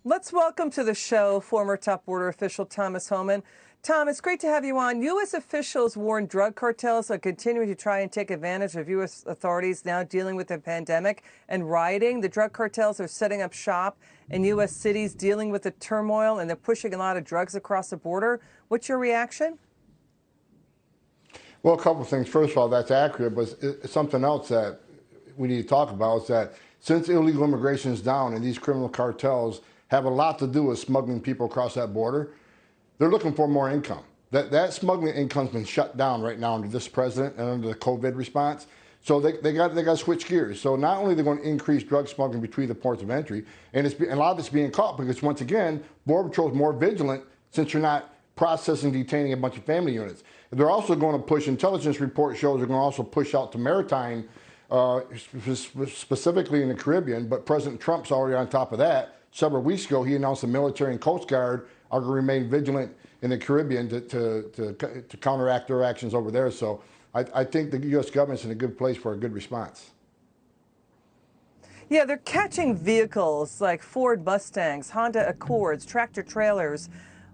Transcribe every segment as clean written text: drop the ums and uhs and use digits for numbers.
Let's welcome to the show former top border official Thomas Homan. Tom, it's great to have you on. U.S. officials warn drug cartels are continuing to try and take advantage of U.S. authorities now dealing with the pandemic and rioting. The drug cartels are setting up shop in U.S. cities dealing with the turmoil, and they're pushing a lot of drugs across the border. What's your reaction? Well, a couple of things. First of all, that's accurate, but something else that we need to talk about is that since illegal immigration is down and these criminal cartels have a lot to do with smuggling people across that border, they're looking for more income. That smuggling income's been shut down right now under this president and under the COVID response. So they got to switch gears. So not only are they going to increase drug smuggling between the ports of entry, and a lot of it's being caught because, once again, Border Patrol is more vigilant since you're not processing, detaining a bunch of family units. They're also going to push, intelligence report shows they're going to also push out to maritime, specifically in the Caribbean, but President Trump's already on top of that. Several weeks ago, he announced the military and Coast Guard are going to remain vigilant in the Caribbean to counteract their actions over there. So I think the U.S. government's in a good place for a good response. Yeah, they're catching vehicles like Ford Mustangs, Honda Accords, tractor trailers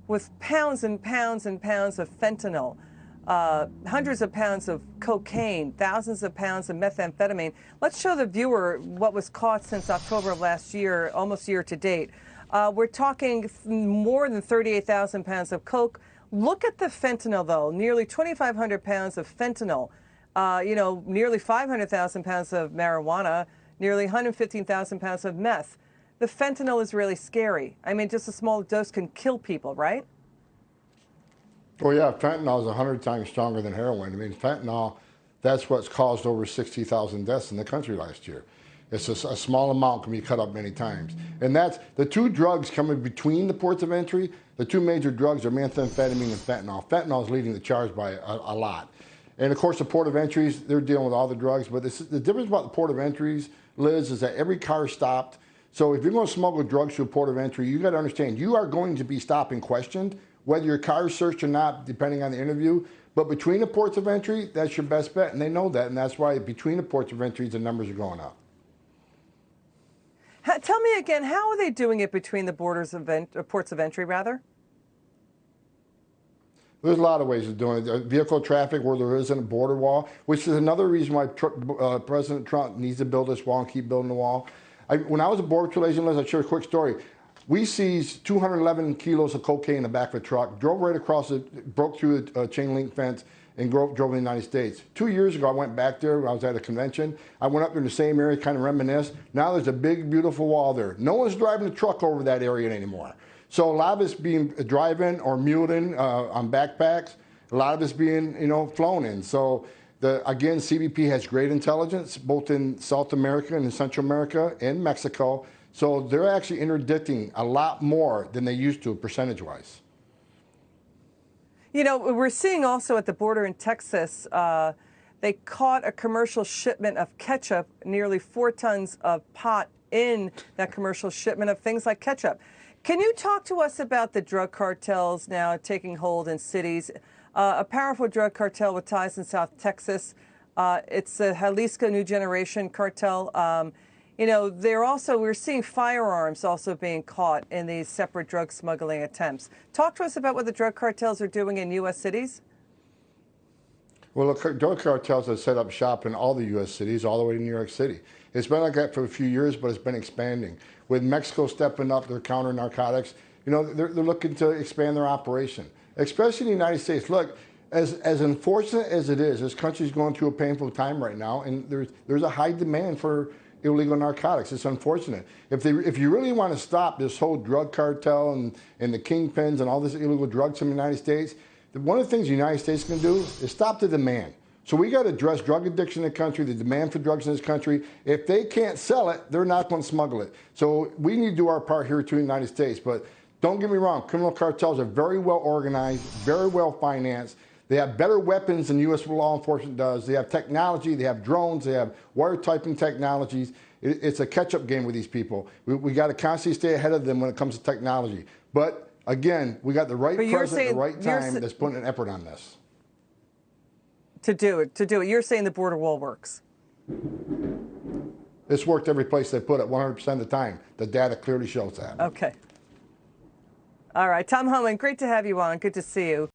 with pounds and pounds and pounds of fentanyl. Hundreds of pounds of cocaine, thousands of pounds of methamphetamine. Let's show the viewer what was caught since October of last year, almost year to date. We're talking more than 38,000 pounds of coke. Look at the fentanyl, though. Nearly 2,500 pounds of fentanyl. Nearly 500,000 pounds of marijuana, nearly 115,000 pounds of meth. The fentanyl is really scary. I mean, just a small dose can kill people, right? Oh, yeah, fentanyl is 100 times stronger than heroin. I mean, fentanyl, that's what's caused over 60,000 deaths in the country last year. It's a small amount, can be cut up many times. And that's the two drugs coming between the ports of entry. The two major drugs are methamphetamine and fentanyl. Fentanyl is leading the charge by a lot. And of course, the port of entries, they're dealing with all the drugs. But the difference about the port of entries, Liz, is that every car is stopped. So if you're going to smuggle drugs through a port of entry, you got to understand you are going to be stopped and questioned, whether your car is searched or not, depending on the interview. But between the ports of entry, that's your best bet. And they know that. And that's why between the ports of entry, the numbers are going up. Tell me again, how are they doing it between the ports of entry, rather? There's a lot of ways of doing it. Vehicle traffic where there isn't a border wall, which is another reason why President Trump needs to build this wall and keep building the wall. When I was a Border Patrol agent, I'll share a quick story. We seized 211 kilos of cocaine in the back of a truck, drove right across it, broke through a chain link fence, and drove in the United States. 2 years ago, I went back there. I was at a convention. I went up there in the same area, kind of reminisce. Now there's a big, beautiful wall there. No one's driving a truck over that area anymore. So a lot of it's being driving or muling on backpacks. A lot of it's being, flown in. So again, CBP has great intelligence, both in South America and in Central America and Mexico. So they're actually interdicting a lot more than they used to, percentage-wise. We're seeing also at the border in Texas, they caught a commercial shipment of ketchup, nearly 4 tons of pot in that commercial shipment of things like ketchup. Can you talk to us about the drug cartels now taking hold in cities? A powerful drug cartel with ties in South Texas. It's the Jalisco New Generation cartel. We're seeing firearms also being caught in these separate drug smuggling attempts. Talk to us about what the drug cartels are doing in U.S. cities. Well, the drug cartels have set up shop in all the U.S. cities, all the way to New York City. It's been like that for a few years, but it's been expanding. With Mexico stepping up their counter narcotics, they're looking to expand their operation, especially in the United States. Look, as unfortunate as it is, this country's going through a painful time right now, and there's a high demand for illegal narcotics. It's unfortunate. If you really want to stop this whole drug cartel and the kingpins and all this illegal drugs in the United States, one of the things the United States can do is stop the demand. So we got to address drug addiction in the country, the demand for drugs in this country. If they can't sell it, they're not going to smuggle it. So we need to do our part here too in the United States. But don't get me wrong, criminal cartels are very well organized, very well financed. They have better weapons than U.S. law enforcement does. They have technology. They have drones. They have wiretyping technologies. It's a catch-up game with these people. We got to constantly stay ahead of them when it comes to technology. But again, we got the right president at the right time that's putting an effort on this. To do it. You're saying the border wall works. It's worked every place they put it 100% of the time. The data clearly shows that. Okay. All right, Tom Homan, great to have you on. Good to see you.